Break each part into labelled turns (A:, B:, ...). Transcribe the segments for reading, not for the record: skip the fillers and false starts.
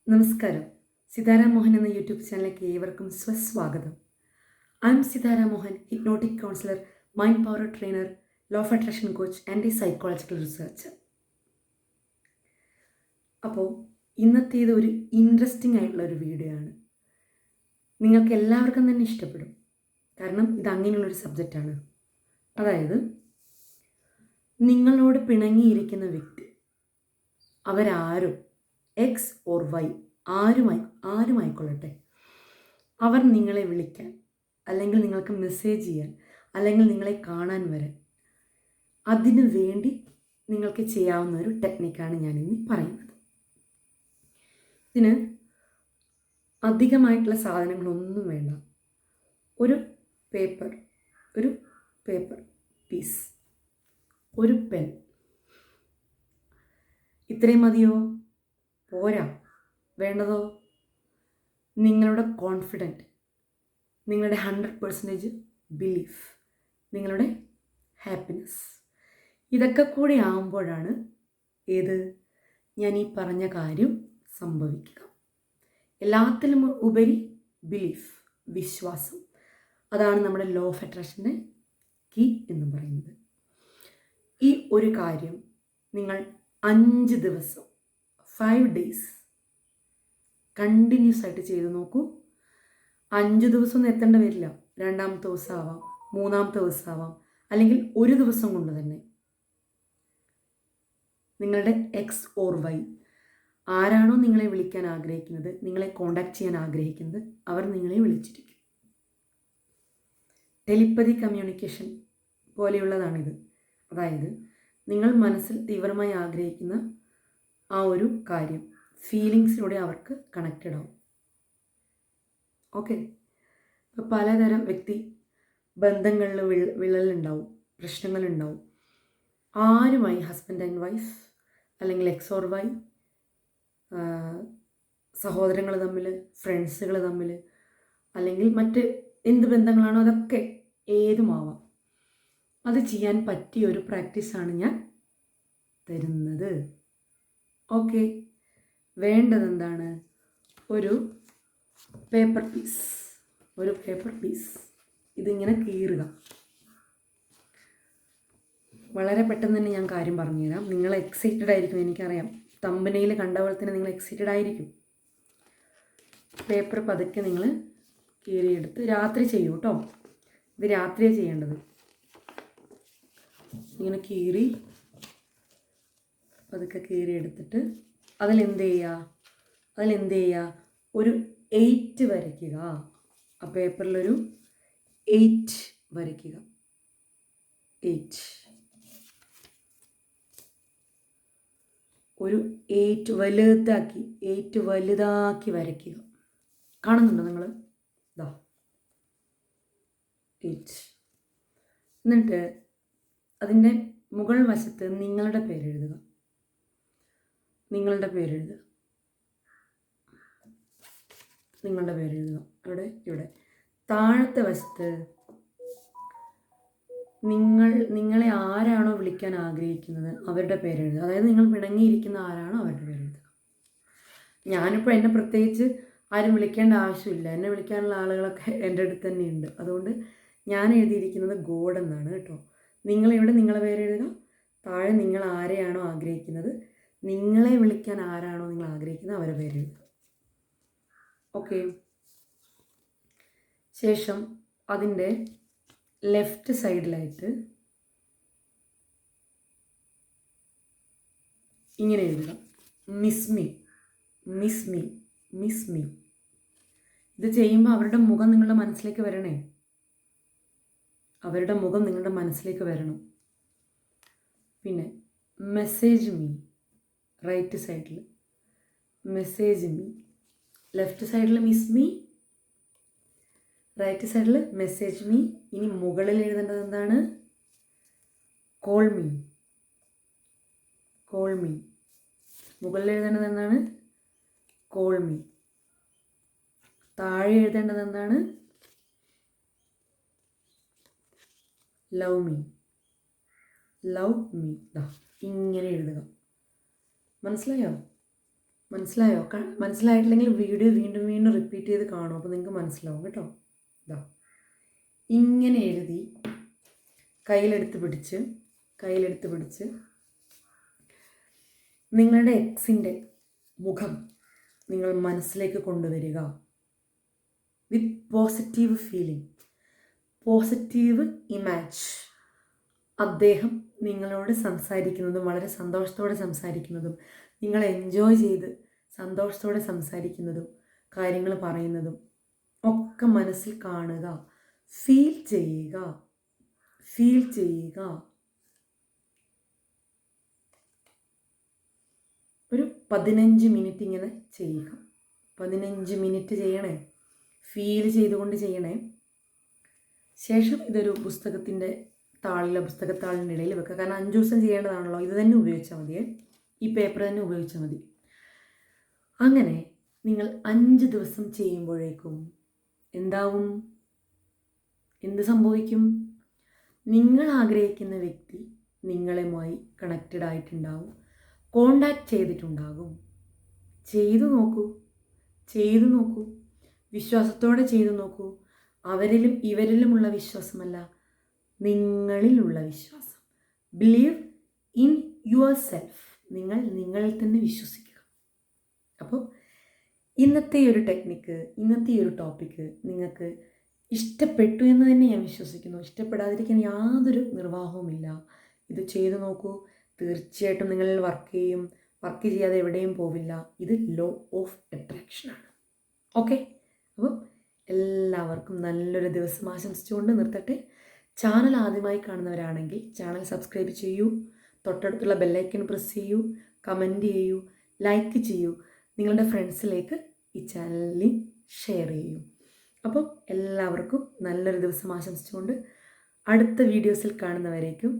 A: നമസ്കാരം. സിതാര മോഹൻ എന്ന യൂട്യൂബ് ചാനലിലേക്ക് ഏവർക്കും സ്വസ്വാഗതം. I am Sithara Mohan, hypnotic counsellor, mind power trainer, law of attraction coach and psychological researcher. അപ്പോൾ ഇന്നത്തേത് ഒരു ഇൻട്രസ്റ്റിംഗ് ആയിട്ടുള്ള ഒരു വീഡിയോ ആണ്. നിങ്ങൾക്ക് എല്ലാവർക്കും തന്നെ ഇഷ്ടപ്പെടും. കാരണം ഇത് അങ്ങനെയുള്ളൊരു സബ്ജക്റ്റാണ്. അതായത്, നിങ്ങളോട് പിണങ്ങിയിരിക്കുന്ന വ്യക്തി അവരാരും എക്സ് ഓർ വൈ ആരുമായിക്കൊള്ളട്ടെ, അവർ നിങ്ങളെ വിളിക്കാൻ അല്ലെങ്കിൽ നിങ്ങൾക്ക് മെസ്സേജ് ചെയ്യാൻ അല്ലെങ്കിൽ നിങ്ങളെ കാണാൻ വരാൻ അതിനു വേണ്ടി നിങ്ങൾക്ക് ചെയ്യാവുന്ന ഒരു ടെക്നിക്കാണ് ഞാനിന്ന് പറയുന്നത്. ഇതിന് അധികമായിട്ടുള്ള സാധനങ്ങളൊന്നും വേണ്ട. ഒരു പേപ്പർ പീസ്, ഒരു പെൻ, ഇത്രയും മതിയോ? പോരാ. വേണ്ടതോ നിങ്ങളുടെ കോൺഫിഡൻറ്റ്, നിങ്ങളുടെ 100% ബിലീഫ്, നിങ്ങളുടെ ഹാപ്പിനെസ്. ഇതൊക്കെ കൂടി ആകുമ്പോഴാണ് ഞാൻ ഈ പറഞ്ഞ കാര്യം സംഭവിക്കുക. എല്ലാത്തിലും ഉപരി ബിലീഫ്, വിശ്വാസം. അതാണ് നമ്മുടെ ലോ ഓഫ് അട്രാക്ഷൻ്റെ കീ എന്ന് പറയുന്നത്. ഈ ഒരു കാര്യം നിങ്ങൾ 5 ദിവസം 5 days കണ്ടിന്യൂസ് ആയിട്ട് ചെയ്ത് നോക്കൂ. 5 ദിവസമൊന്നും എത്തേണ്ട വരില്ല. 2ാമത്തെ ദിവസമാവാം, 3ാമത്തെ ദിവസമാവാം, അല്ലെങ്കിൽ ഒരു ദിവസം കൊണ്ട് തന്നെ നിങ്ങളുടെ എക്സ് ഓർ വൈ ആരാണോ നിങ്ങളെ വിളിക്കാൻ ആഗ്രഹിക്കുന്നത്, നിങ്ങളെ കോണ്ടാക്ട് ചെയ്യാൻ ആഗ്രഹിക്കുന്നത്, അവർ നിങ്ങളെ വിളിച്ചിരിക്കും. Telepathy communication പോലെയുള്ളതാണിത്. അതായത്, നിങ്ങൾ മനസ്സിൽ തീവ്രമായി ആഗ്രഹിക്കുന്ന ആ ഒരു കാര്യം ഫീലിങ്സിലൂടെ അവർക്ക് കണക്റ്റഡ് ആവും. ഓക്കെ. ഇപ്പോൾ പലതരം വ്യക്തി ബന്ധങ്ങളിൽ വിള്ളലുണ്ടാവും, പ്രശ്നങ്ങളുണ്ടാവും. ആരുമായി, ഹസ്ബൻഡ് ആൻഡ് വൈഫ് അല്ലെങ്കിൽ എക്സ് ഓർ വൈ, സഹോദരങ്ങൾ തമ്മിൽ, ഫ്രണ്ട്സുകൾ തമ്മിൽ, അല്ലെങ്കിൽ മറ്റ് എന്ത് ബന്ധങ്ങളാണോ അതൊക്കെ ഏതുമാവാം. അത് ചെയ്യാൻ പറ്റിയ ഒരു പ്രാക്ടീസാണ് ഞാൻ തരുന്നത്. ഓക്കെ. വേണ്ടതെന്താണ്? ഒരു പേപ്പർ പീസ്. ഇതിങ്ങനെ കീറുക. വളരെ പെട്ടെന്ന് തന്നെ ഞാൻ കാര്യം പറഞ്ഞുതരാം. നിങ്ങൾ എക്സൈറ്റഡ് ആയിരിക്കും, എനിക്കറിയാം. തമ്പനയിൽ കണ്ട പോലെ തന്നെ നിങ്ങൾ എക്സൈറ്റഡ് ആയിരിക്കും. പേപ്പർ പതുക്കെ നിങ്ങൾ കീറിയെടുത്ത് രാത്രി ചെയ്യൂ കേട്ടോ. ഇത് രാത്രിയാണ് ചെയ്യേണ്ടത്. ഇങ്ങനെ പതുക്കെ കീറിയെടുത്തിട്ട് അതിലെന്ത് ചെയ്യുക? ഒരു 8 വരയ്ക്കുക. ആ പേപ്പറിലൊരു 8 വരയ്ക്കുക. 8 ഒരു 8 വലുതാക്കി വരയ്ക്കുക. കാണുന്നുണ്ടോ നിങ്ങൾ? ഇതാ 8. എന്നിട്ട് അതിൻ്റെ മുകൾ വശത്ത് നിങ്ങളുടെ പേരെഴുതുക. ഇവിടെ താഴത്തെ വശത്ത് നിങ്ങളെ ആരാണോ വിളിക്കാൻ ആഗ്രഹിക്കുന്നത് അവരുടെ പേരെഴുതുക. അതായത്, നിങ്ങൾ പിണങ്ങിയിരിക്കുന്ന ആരാണോ അവരുടെ പേരെഴുതുക. ഞാനിപ്പോൾ എന്നെ പ്രത്യേകിച്ച് ആരും വിളിക്കേണ്ട ആവശ്യമില്ല. എന്നെ വിളിക്കാനുള്ള ആളുകളൊക്കെ എൻ്റെ അടുത്ത് തന്നെയുണ്ട്. അതുകൊണ്ട് ഞാൻ എഴുതിയിരിക്കുന്നത് ഗോഡ് എന്നാണ് കേട്ടോ. നിങ്ങളിവിടെ നിങ്ങളെ പേരെഴുതുക. താഴെ നിങ്ങൾ ആരെയാണോ ആഗ്രഹിക്കുന്നത്, നിങ്ങളെ വിളിക്കാൻ ആരാണോ നിങ്ങൾ ആഗ്രഹിക്കുന്നത് അവരെ പേരെഴുതുക. ഓക്കെ. ശേഷം അതിൻ്റെ ലെഫ്റ്റ് സൈഡിലായിട്ട് ഇങ്ങനെ എഴുതുക, മിസ് മീ. ഇത് ചെയ്യുമ്പോൾ അവരുടെ മുഖം നിങ്ങളുടെ മനസ്സിലേക്ക് വരണം. പിന്നെ മെസ്സേജ് മീ, റൈറ്റ് സൈഡിൽ മെസ്സേജ് മീ, ലെഫ്റ്റ് സൈഡിൽ മിസ് മീ, റൈറ്റ് സൈഡിൽ മെസ്സേജ് മീ. ഇനി മുകളിൽ എഴുതേണ്ടത് എന്താണ്? Call me. മുകളിൽ എഴുതേണ്ടത് എന്താണ്? Call me. താഴെ എഴുതേണ്ടത് എന്താണ്? Love me. ഇങ്ങനെ എഴുതുക. മനസ്സിലായോ? മനസ്സിലായോ? മനസ്സിലായിട്ടില്ലെങ്കിൽ വീഡിയോ വീണ്ടും വീണ്ടും റിപ്പീറ്റ് ചെയ്ത് കാണും, അപ്പോൾ നിങ്ങൾക്ക് മനസ്സിലാവും കേട്ടോ. ഇതാ ഇങ്ങനെ എഴുതി കയ്യിലെടുത്ത് പിടിച്ച് നിങ്ങളുടെ എക്സിൻ്റെ മുഖം നിങ്ങൾ മനസ്സിലേക്ക് കൊണ്ടുവരിക. വിത്ത് പോസിറ്റീവ് ഫീലിംഗ്, പോസിറ്റീവ് ഇമാജ്. അദ്ദേഹം നിങ്ങളോട് സംസാരിക്കുന്നതും വളരെ സന്തോഷത്തോടെ സംസാരിക്കുന്നതും നിങ്ങൾ എൻജോയ് ചെയ്ത് സന്തോഷത്തോടെ സംസാരിക്കുന്നതും കാര്യങ്ങൾ പറയുന്നതും ഒക്കെ മനസ്സിൽ കാണുക, ഫീൽ ചെയ്യുക. ഒരു 15 മിനിറ്റ് ഇങ്ങനെ ചെയ്യുക. 15 മിനിറ്റ് ചെയ്യണേ, ഫീൽ ചെയ്തുകൊണ്ട് ചെയ്യണേ. ശേഷം ഇതൊരു പുസ്തകത്താളിൻ്റെ ഇടയിൽ വെക്കുക. കാരണം 5 ദിവസം ചെയ്യേണ്ടതാണല്ലോ, ഇത് തന്നെ ഉപയോഗിച്ചാൽ മതിയേ, ഈ പേപ്പർ തന്നെ ഉപയോഗിച്ചാൽ മതി. അങ്ങനെ നിങ്ങൾ 5 ദിവസം ചെയ്യുമ്പോഴേക്കും എന്താവും? എന്ത് സംഭവിക്കും? നിങ്ങൾ ആഗ്രഹിക്കുന്ന വ്യക്തി നിങ്ങളുമായി കണക്റ്റഡ് ആയിട്ടുണ്ടാവും, കോണ്ടാക്ട് ചെയ്തിട്ടുണ്ടാകും. ചെയ്തു നോക്കൂ, വിശ്വാസത്തോടെ ചെയ്തു നോക്കൂ. അവരിലും ഇവരിലുമുള്ള വിശ്വാസമല്ല, നിങ്ങളിലുള്ള വിശ്വാസം. Believe in your self. നിങ്ങൾ നിങ്ങളിൽ തന്നെ വിശ്വസിക്കുക. അപ്പോൾ ഇന്നത്തെ ഒരു ടെക്നിക്ക്, ഇന്നത്തെ ഒരു ടോപ്പിക്ക് നിങ്ങൾക്ക് ഇഷ്ടപ്പെട്ടു എന്ന് തന്നെ ഞാൻ വിശ്വസിക്കുന്നു. ഇഷ്ടപ്പെടാതിരിക്കാൻ യാതൊരു നിർവാഹവുമില്ല. ഇത് ചെയ്തു നോക്കൂ, തീർച്ചയായിട്ടും നിങ്ങളിൽ വർക്ക് ചെയ്യാതെ എവിടെയും പോവില്ല. ഇത് ലോ ഓഫ് അട്രാക്ഷനാണ്. ഓക്കെ, അപ്പോൾ എല്ലാവർക്കും നല്ലൊരു ദിവസം ആശംസിച്ചുകൊണ്ട് നിർത്തട്ടെ. ചാനൽ ആദ്യമായി കാണുന്നവരാണെങ്കിൽ ചാനൽ സബ്സ്ക്രൈബ് ചെയ്യൂ, തൊട്ടടുത്തുള്ള ബെല്ലൈക്കൺ പ്രസ് ചെയ്യൂ, കമൻറ്റ് ചെയ്യൂ, ലൈക്ക് ചെയ്യൂ, നിങ്ങളുടെ ഫ്രണ്ട്സിലേക്ക് ഈ ചാനലിൽ ഷെയർ ചെയ്യൂ. അപ്പം എല്ലാവർക്കും നല്ലൊരു ദിവസം ആശംസിച്ചുകൊണ്ട് അടുത്ത വീഡിയോസിൽ കാണുന്നവരേക്കും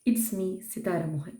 A: ഇറ്റ്സ് മീ സിതാര മോഹൻ.